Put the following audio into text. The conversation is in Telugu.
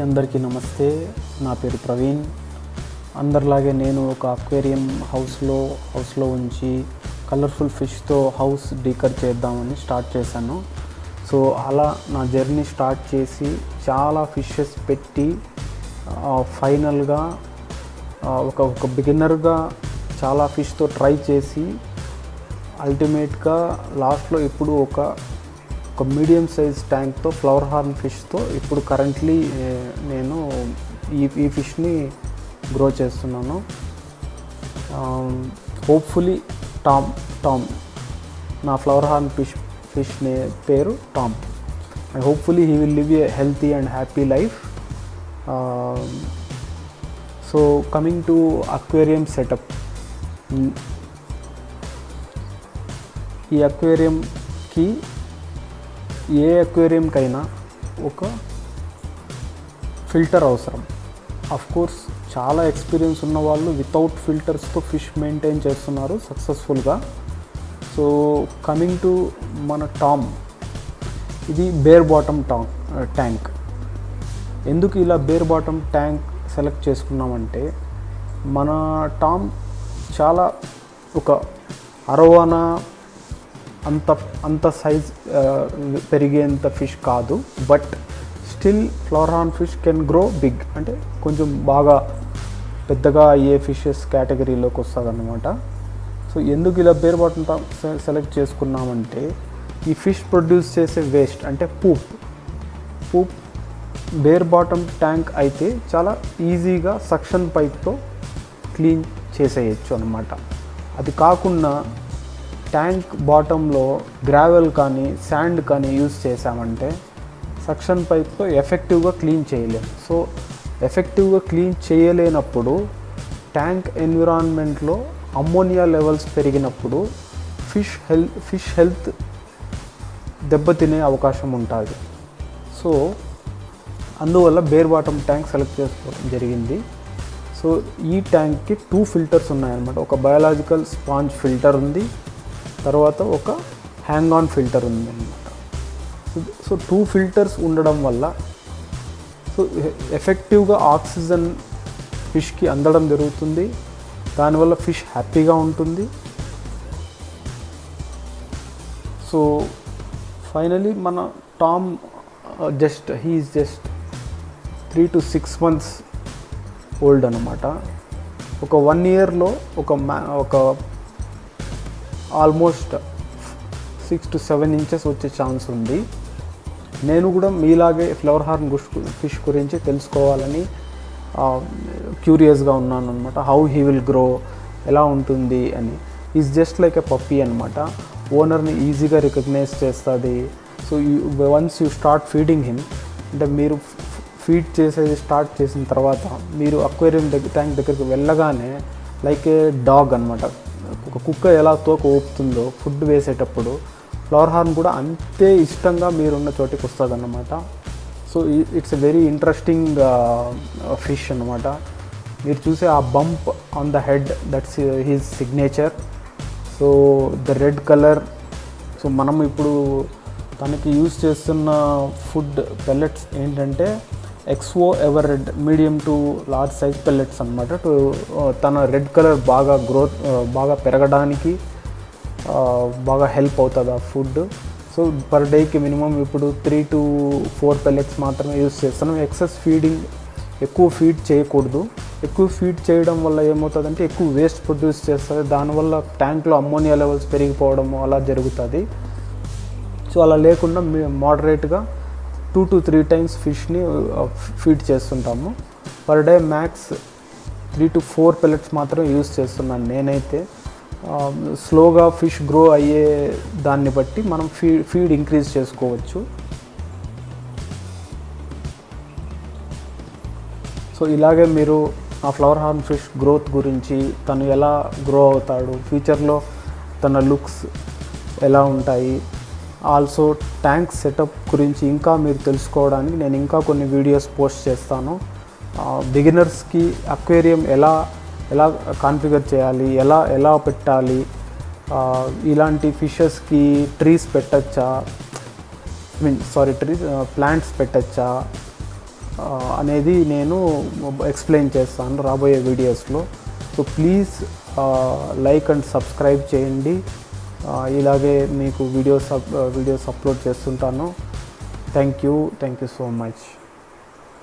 అందరికీ నమస్తే. నా పేరు ప్రవీణ్. అందరిలాగే నేను ఒక అక్వేరియం హౌస్లో ఉంచి కలర్ఫుల్ ఫిష్తో హౌస్ డీకర్ చేద్దామని స్టార్ట్ చేశాను. సో అలా నా జర్నీ స్టార్ట్ చేసి చాలా ఫిషెస్ పెట్టి ఫైనల్గా ఒక బిగినర్గా చాలా ఫిష్తో ట్రై చేసి అల్టిమేట్గా లాస్ట్లో ఇప్పుడు ఒక మీడియం సైజ్ ట్యాంక్తో ఫ్లవర్ హార్న్ ఫిష్తో ఇప్పుడు కరెంట్లీ నేను ఈ ఫిష్ని గ్రో చేస్తున్నాను. హోప్ఫుల్లీ టామ్ నా ఫ్లవర్ హార్న్ ఫిష్ పేరు Tom. And hopefully he will live a healthy and happy life. So coming to aquarium setup, ఈ అక్వేరియంకి ఏ అక్వేరియంకైనా ఒక ఫిల్టర్ అవసరం. కోర్స్ చాలా ఎక్స్పీరియన్స్ ఉన్న వాళ్ళు వితౌట్ ఫిల్టర్స్తో ఫిష్ మెయింటైన్ చేస్తున్నారు సక్సెస్ఫుల్గా. సో కమింగ్ టు మన టామ్, ఇది బేర్ బాటమ్ ట్యాంక్. ఎందుకు ఇలా బేర్ బాటమ్ ట్యాంక్ సెలెక్ట్ చేసుకున్నామంటే, మన టామ్ చాలా ఒక అరవానా అంత సైజ్ పెరిగేంత ఫిష్ కాదు, but still flower horn fish can grow big, అంటే కొంచెం బాగా పెద్దగా అయ్యే ఫిషెస్ కేటగిరీలోకి వస్తుంది అన్నమాట. సో ఎందుకు ఇలా బేర్ బాటమ్ సెలెక్ట్ చేసుకున్నామంటే, ఈ ఫిష్ ప్రొడ్యూస్ చేసే వేస్ట్ అంటే పూప్ బేర్ బాటమ్ ట్యాంక్ అయితే చాలా ఈజీగా సక్షన్ పైప్తో క్లీన్ చేసేయచ్చు అన్నమాట. అది కాకుండా ట్యాంక్ బాటంలో గ్రావెల్ కానీ శాండ్ కానీ యూజ్ చేసామంటే సక్షన్ పైప్తో ఎఫెక్టివ్గా క్లీన్ చేయలేము. సో ఎఫెక్టివ్గా క్లీన్ చేయలేనప్పుడు ట్యాంక్ ఎన్విరాన్మెంట్లో అమ్మోనియా లెవెల్స్ పెరిగినప్పుడు ఫిష్ హెల్త్ దెబ్బతినే అవకాశం ఉంటుంది. సో అందువల్ల బేర్ బాటమ్ ట్యాంక్ సెలెక్ట్ చేసుకోవడం జరిగింది. సో ఈ ట్యాంక్కి 2 ఫిల్టర్స్ ఉన్నాయన్నమాట. ఒక బయాలజికల్ స్పాంజ్ ఫిల్టర్ ఉంది, తర్వాత ఒక హ్యాంగ్ ఆన్ ఫిల్టర్ ఉంది అన్నమాట. సో 2 ఫిల్టర్స్ ఉండడం వల్ల సో ఎఫెక్టివ్గా ఆక్సిజన్ ఫిష్కి అందడం జరుగుతుంది. దానివల్ల ఫిష్ హ్యాపీగా ఉంటుంది. సో ఫైనలీ మన Tom he is just 3 to 6 months old అన్నమాట. ఒక 1 yearలో ఒక ఆల్మోస్ట్ 6 to 7 inches వచ్చే ఛాన్స్ ఉంది. నేను కూడా మీలాగే ఫ్లవర్ హార్న్ ఫిష్ గురించి తెలుసుకోవాలని క్యూరియస్గా ఉన్నాను అనమాట. హౌ హీ విల్ గ్రో, ఎలా ఉంటుంది అని. Is just like a puppy అనమాట. ఓనర్ని ఈజీగా రికగ్నైజ్ చేస్తుంది. So once you start feeding him, అంటే మీరు ఫీడ్ చేసేది స్టార్ట్ చేసిన తర్వాత మీరు అక్వేరియం ట్యాంక్ దగ్గరికి వెళ్ళగానే లైక్ ఏ డాగ్ అనమాట. ఒక కుక్క ఎలా తోక ఊపుతుందో ఫుడ్ వేసేటప్పుడు ఫ్లవర్ హార్న్ కూడా అంతే ఇష్టంగా మీరున్న చోటికి వస్తుంది అన్నమాట. So it's a very interesting fish అన్నమాట. మీరు చూసే ఆ bump on the head, that's his signature. So the red colour. So మనం ఇప్పుడు తనకి యూజ్ చేస్తున్న ఫుడ్ పెల్లెట్స్ ఏంటంటే XO ever red medium to large size pellets అనమాట. తన రెడ్ కలర్ బాగా పెరగడానికి బాగా హెల్ప్ అవుతుంది ఆ ఫుడ్. సో పర్ డేకి మినిమం ఇప్పుడు 3 to 4 పెల్లెట్స్ మాత్రమే యూజ్ చేస్తున్నాం. ఎక్సెస్ ఫీడింగ్, ఎక్కువ ఫీడ్ చేయకూడదు. ఎక్కువ ఫీడ్ చేయడం వల్ల ఏమవుతుందంటే ఎక్కువ వేస్ట్ ప్రొడ్యూస్ చేస్తుంది. దానివల్ల ట్యాంక్లో అమ్మోనియా లెవెల్స్ పెరిగిపోవడము అలా జరుగుతుంది. సో అలా లేకుండా మోడరేట్గా 2 to 3 times ఫిష్ని ఫీడ్ చేస్తుంటాము. Per day max 3 to 4 pellets మాత్రం యూజ్ చేస్తున్నాను నేనైతే. స్లోగా ఫిష్ గ్రో అయ్యే దాన్ని బట్టి మనం ఫీడ్ ఇంక్రీజ్ చేసుకోవచ్చు. సో ఇలాగే మీరు ఆ ఫ్లవర్ హార్న్ ఫిష్ గ్రోత్ గురించి, తను ఎలా గ్రో అవుతాడు, ఫ్యూచర్లో తన లుక్స్ ఎలా ఉంటాయి, ఆల్సో ట్యాంక్ సెటప్ గురించి ఇంకా మీరు తెలుసుకోవడానికి నేను ఇంకా కొన్ని వీడియోస్ పోస్ట్ చేస్తాను. బిగినర్స్కి అక్వేరియం ఎలా కాన్ఫిగర్ చేయాలి, ఎలా పెట్టాలి, ఇలాంటి ఫిషెస్కి ట్రీస్ పెట్టచ్చా, ప్లాంట్స్ పెట్టచ్చా, అనేది నేను ఎక్స్ప్లెయిన్ చేస్తాను రాబోయే వీడియోస్లో. So please like and subscribe చేయండి. ఇలాగే మీకు వీడియోస్ అప్లోడ్ చేస్తుంటాను. Thank you so much.